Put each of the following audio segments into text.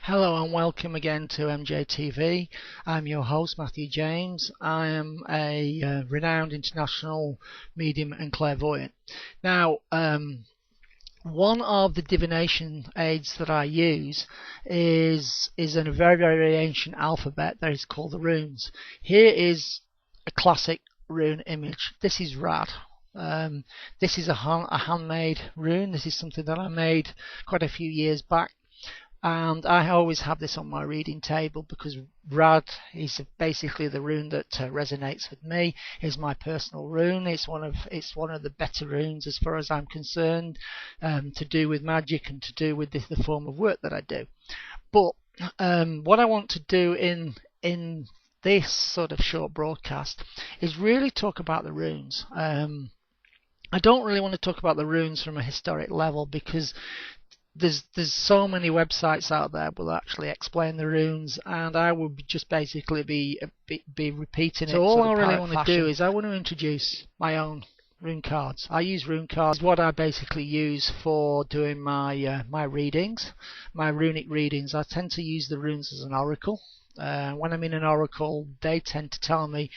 Hello and welcome again to MJTV. I'm your host Matthew James. I am a renowned international medium and clairvoyant. Now, one of the divination aids that I use is in a very ancient alphabet that is called the runes. Here is a classic rune image. This is rad. This is a handmade rune. This is something that I made quite a few years back. And I always have this on my reading table because Rad is basically the rune that resonates with me. It's my personal rune. It's one of the better runes as far as I'm concerned, to do with magic and to do with the form of work that I do. But what I want to do in this sort of short broadcast is really talk about the runes. I don't really want to talk about the runes from a historic level because there's so many websites out there that will actually explain the runes, and I would just basically be repeating it. So all I really want to do is I want to introduce my own rune cards. I use rune cards, what I basically use for doing my my readings, my runic readings. I tend to use the runes as an oracle. When I'm in an oracle, they tend to tell me.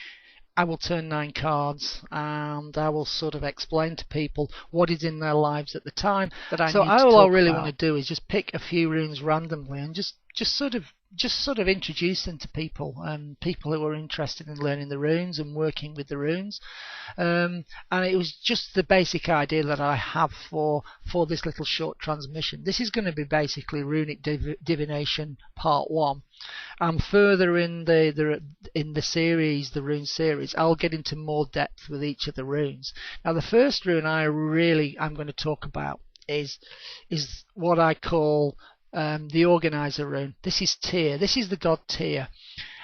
I will turn 9 cards and I will sort of explain to people what is in their lives at the time that I need to talk about. So all I really want to do is just pick a few runes randomly and just sort of introduce them to people, people who are interested in learning the runes and working with the runes. And it was just the basic idea that I have for this little short transmission. This is going to be basically Runic Divination Part 1. And further in the series, the rune series, I'll get into more depth with each of the runes. Now, the first rune I'm going to talk about is what I call the organizer rune. This is Tyr. This is the god Tyr.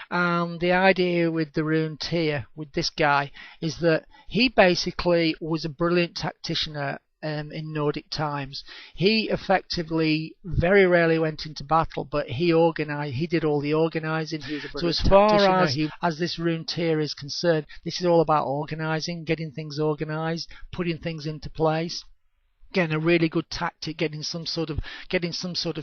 And the idea with the rune Tyr, with this guy, is that he basically was a brilliant tactician in Nordic times. He effectively very rarely went into battle, but he organized. He did all the organizing. So as far as this rune Tyr is concerned, this is all about organizing, getting things organized, putting things into place. Again, a really good tactic, getting some sort of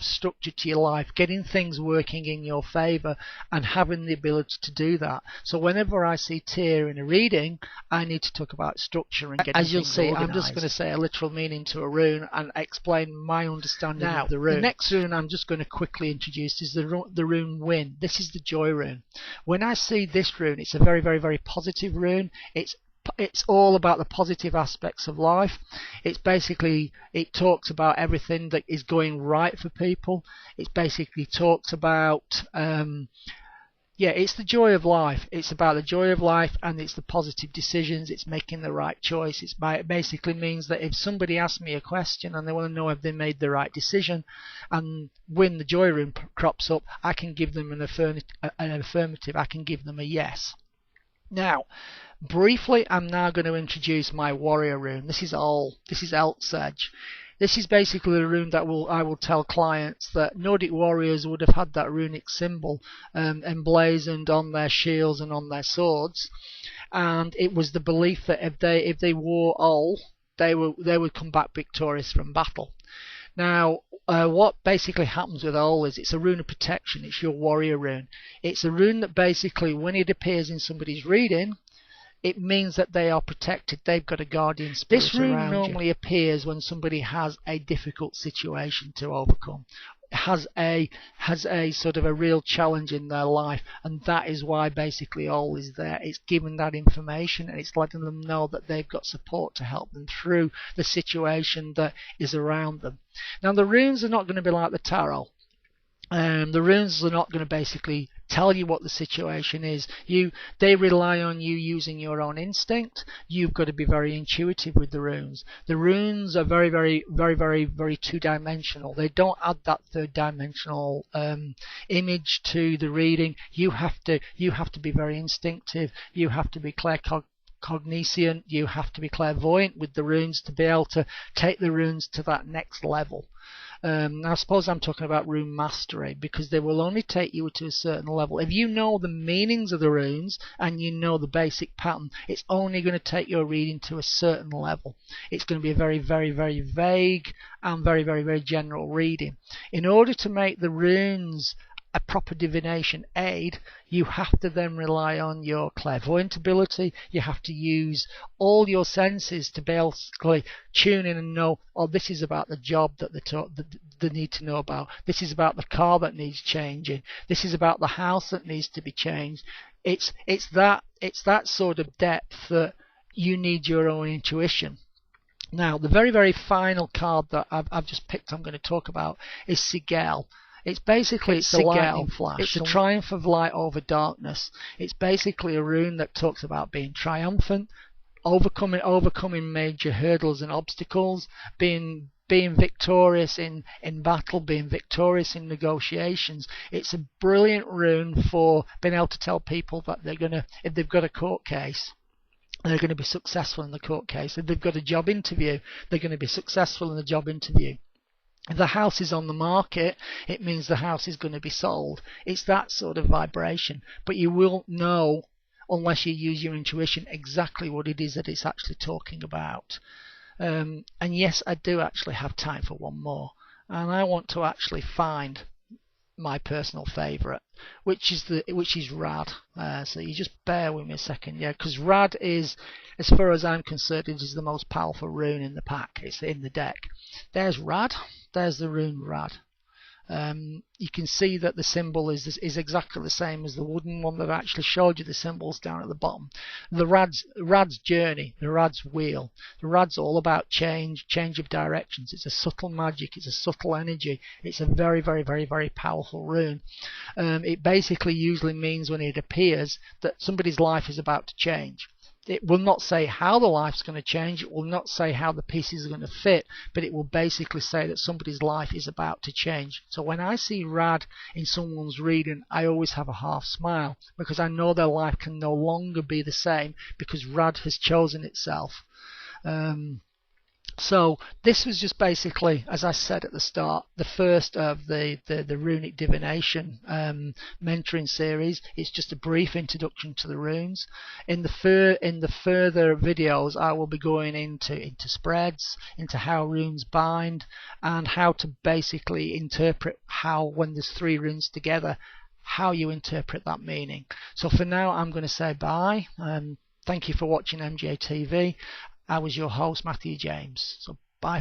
structure to your life, getting things working in your favor, and having the ability to do that. So whenever I see Tyr in a reading, I need to talk about structure and getting. As you'll see, organized. I'm just going to say a literal meaning to a rune and explain my understanding of the rune. The next rune I'm just going to quickly introduce is the rune Win. This is the joy rune. When I see this rune, it's a very positive rune. It's all about the positive aspects of life. It's basically, it talks about everything that is going right for people. It basically talks about, it's the joy of life. It's about the joy of life, and it's the positive decisions. It's making the right choice. It basically means that if somebody asks me a question and they want to know if they made the right decision, and when the joy rune crops up, I can give them an affirmative. I can give them a yes. Now, briefly, I'm now going to introduce my warrior rune. This is Elt's Edge. This is basically a rune that I will tell clients that Nordic warriors would have had that runic symbol emblazoned on their shields and on their swords, and it was the belief that if they wore Ol, they would come back victorious from battle. Now, what basically happens with Ol is it's a rune of protection. It's your warrior rune. It's a rune that basically, when it appears in somebody's reading, it means that they are protected. They've got a guardian spirit around you. This rune normally appears when somebody has a difficult situation to overcome, has a sort of a real challenge in their life, and that is why basically Ol is there. It's giving that information, and it's letting them know that they've got support to help them through the situation that is around them. Now, the runes are not going to be like the tarot. The runes are not going to basically tell you what the situation is. They rely on you using your own instinct. You've got to be very intuitive with the runes. The runes are very two-dimensional. They don't add that third-dimensional image to the reading. You have to be very instinctive. You have to be claircognizant. You have to be clairvoyant with the runes to be able to take the runes to that next level. Now, I suppose I'm talking about rune mastery, because they will only take you to a certain level. If you know the meanings of the runes and you know the basic pattern, it's only going to take your reading to a certain level. It's going to be a very, very, very vague and very, very, very general reading. In order to make the runes a proper divination aid, you have to then rely on your clairvoyant ability. You have to use all your senses to basically tune in and know, oh, this is about the job that they need to know about. This is about the car that needs changing. This is about the house that needs to be changed. It's that sort of depth that you need your own intuition. Now, the very, very final card that I've just picked, I'm going to talk about, is Sigel. It's basically the lightning flash. It's a triumph of light over darkness. It's basically a rune that talks about being triumphant, overcoming major hurdles and obstacles, being victorious in battle, being victorious in negotiations. It's a brilliant rune for being able to tell people that if they've got a court case, they're going to be successful in the court case. If they've got a job interview, they're going to be successful in the job interview. If the house is on the market, it means the house is going to be sold. It's that sort of vibration. But you won't know, unless you use your intuition, exactly what it is that it's actually talking about. And yes, I do actually have time for one more. And I want to actually find my personal favourite, which is Rad. So you just bear with me a second, yeah, because Rad is, as far as I'm concerned, it is the most powerful rune in the pack. It's in the deck. There's Rad. There's the rune Rad. You can see that the symbol is exactly the same as the wooden one that I actually showed you the symbols down at the bottom. The Rad's journey, the Rad's wheel. The Rad's all about change of directions. It's a subtle magic, it's a subtle energy. It's a very, very, very, very powerful rune. It basically usually means when it appears that somebody's life is about to change. It will not say how the life's going to change, it will not say how the pieces are going to fit, but it will basically say that somebody's life is about to change. So when I see Rad in someone's reading, I always have a half smile, because I know their life can no longer be the same, because Rad has chosen itself. So this was just basically, as I said at the start, the first of the Runic Divination mentoring series. It's just a brief introduction to the runes. In the further videos, I will be going into spreads, into how runes bind, and how to basically interpret how, when there's 3 runes together, how you interpret that meaning. So for now, I'm going to say bye. Thank you for watching MJTV. I was your host, Matthew James. So bye.